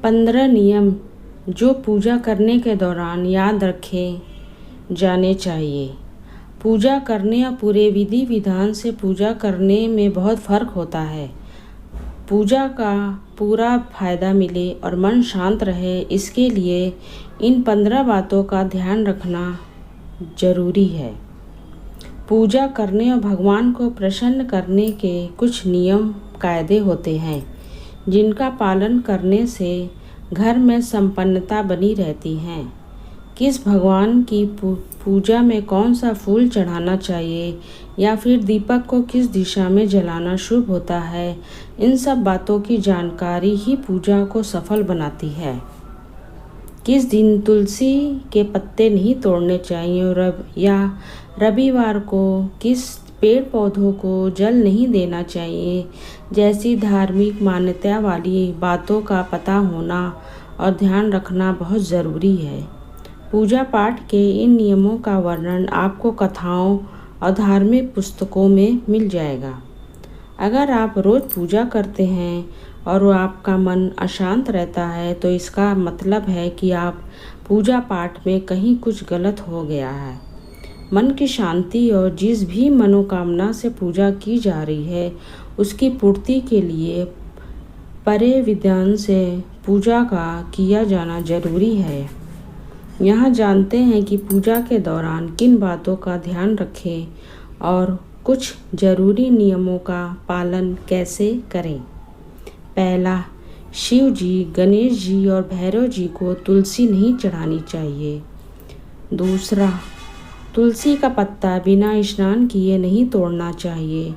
15 नियम जो पूजा करने के दौरान याद रखे जाने चाहिए। पूजा करने और पूरे विधि विधान से पूजा करने में बहुत फ़र्क होता है। पूजा का पूरा फायदा मिले और मन शांत रहे, इसके लिए इन 15 बातों का ध्यान रखना जरूरी है। पूजा करने और भगवान को प्रसन्न करने के कुछ नियम कायदे होते हैं, जिनका पालन करने से घर में संपन्नता बनी रहती है। किस भगवान की पूजा में कौन सा फूल चढ़ाना चाहिए या फिर दीपक को किस दिशा में जलाना शुभ होता है, इन सब बातों की जानकारी ही पूजा को सफल बनाती है। किस दिन तुलसी के पत्ते नहीं तोड़ने चाहिए या रविवार को किस पेड़ पौधों को जल नहीं देना चाहिए, जैसी धार्मिक मान्यता वाली बातों का पता होना और ध्यान रखना बहुत ज़रूरी है। पूजा पाठ के इन नियमों का वर्णन आपको कथाओं और धार्मिक पुस्तकों में मिल जाएगा। अगर आप रोज़ पूजा करते हैं और आपका मन अशांत रहता है, तो इसका मतलब है कि आप पूजा पाठ में कहीं कुछ गलत हो गया है। मन की शांति और जिस भी मनोकामना से पूजा की जा रही है, उसकी पूर्ति के लिए परे विधान से पूजा का किया जाना जरूरी है। यहाँ जानते हैं कि पूजा के दौरान किन बातों का ध्यान रखें और कुछ जरूरी नियमों का पालन कैसे करें। पहला, शिव जी, गणेश जी और भैरव जी को तुलसी नहीं चढ़ानी चाहिए। दूसरा, तुलसी का पत्ता बिना स्नान किए नहीं तोड़ना चाहिए।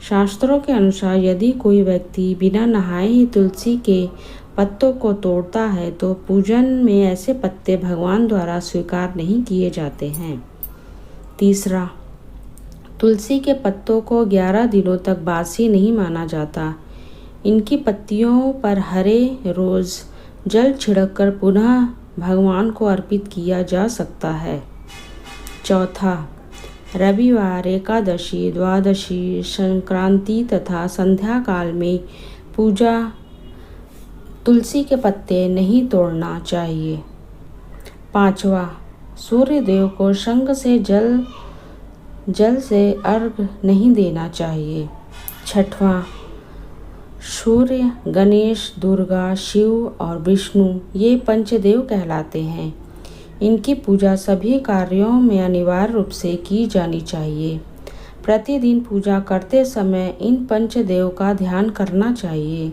शास्त्रों के अनुसार यदि कोई व्यक्ति बिना नहाए ही तुलसी के पत्तों को तोड़ता है, तो पूजन में ऐसे पत्ते भगवान द्वारा स्वीकार नहीं किए जाते हैं। तीसरा, तुलसी के पत्तों को 11 दिनों तक बासी नहीं माना जाता। इनकी पत्तियों पर हरे रोज़ जल छिड़ककर पुनः भगवान को अर्पित किया जा सकता है। चौथा, रविवार, एकादशी, द्वादशी, संक्रांति तथा संध्या काल में पूजा तुलसी के पत्ते नहीं तोड़ना चाहिए। पांचवा, सूर्य देव को शंख से जल से अर्घ नहीं देना चाहिए। छठवां, सूर्य, गणेश, दुर्गा, शिव और विष्णु ये पंचदेव कहलाते हैं। इनकी पूजा सभी कार्यों में अनिवार्य रूप से की जानी चाहिए। प्रतिदिन पूजा करते समय इन पंचदेव का ध्यान करना चाहिए।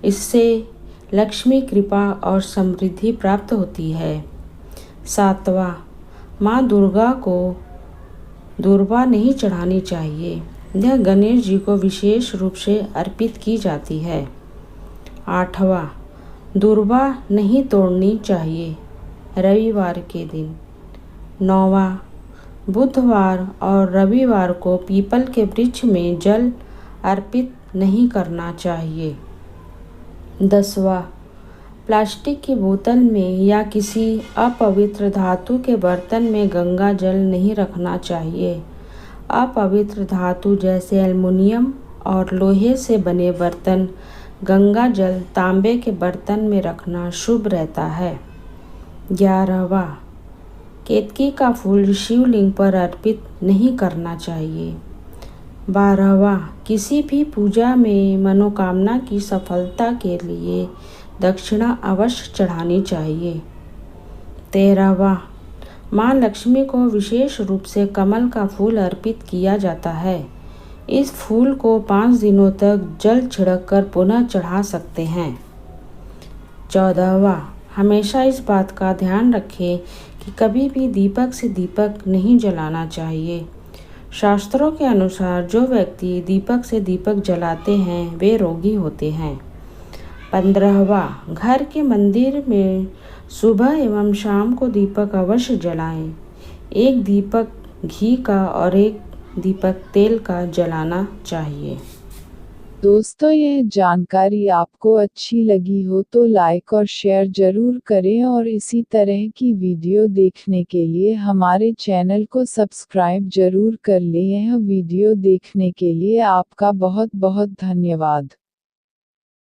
इससे लक्ष्मी कृपा और समृद्धि प्राप्त होती है। सातवां, माँ दुर्गा को दूर्वा नहीं चढ़ानी चाहिए। यह गणेश जी को विशेष रूप से अर्पित की जाती है। आठवां, दूर्वा नहीं तोड़नी चाहिए रविवार के दिन। नौवां, बुधवार और रविवार को पीपल के वृक्ष में जल अर्पित नहीं करना चाहिए। 10वां, प्लास्टिक की बोतल में या किसी अपवित्र धातु के बर्तन में गंगा जल नहीं रखना चाहिए। अपवित्र धातु जैसे एल्युमिनियम और लोहे से बने बर्तन, गंगा जल तांबे के बर्तन में रखना शुभ रहता है। 11वां, केतकी का फूल शिवलिंग पर अर्पित नहीं करना चाहिए। 12वां, किसी भी पूजा में मनोकामना की सफलता के लिए दक्षिणा अवश्य चढ़ानी चाहिए। 13वां, माँ लक्ष्मी को विशेष रूप से कमल का फूल अर्पित किया जाता है। इस फूल को 5 दिनों तक जल छिड़ककर पुनः चढ़ा सकते हैं। 14वां, हमेशा इस बात का ध्यान रखें कि कभी भी दीपक से दीपक नहीं जलाना चाहिए। शास्त्रों के अनुसार जो व्यक्ति दीपक से दीपक जलाते हैं वे रोगी होते हैं। 15वां, घर के मंदिर में सुबह एवं शाम को दीपक अवश्य जलाएं। एक दीपक घी का और एक दीपक तेल का जलाना चाहिए। दोस्तों, यह जानकारी आपको अच्छी लगी हो तो लाइक और शेयर जरूर करें और इसी तरह की वीडियो देखने के लिए हमारे चैनल को सब्सक्राइब जरूर कर लें। यह वीडियो देखने के लिए आपका बहुत बहुत धन्यवाद।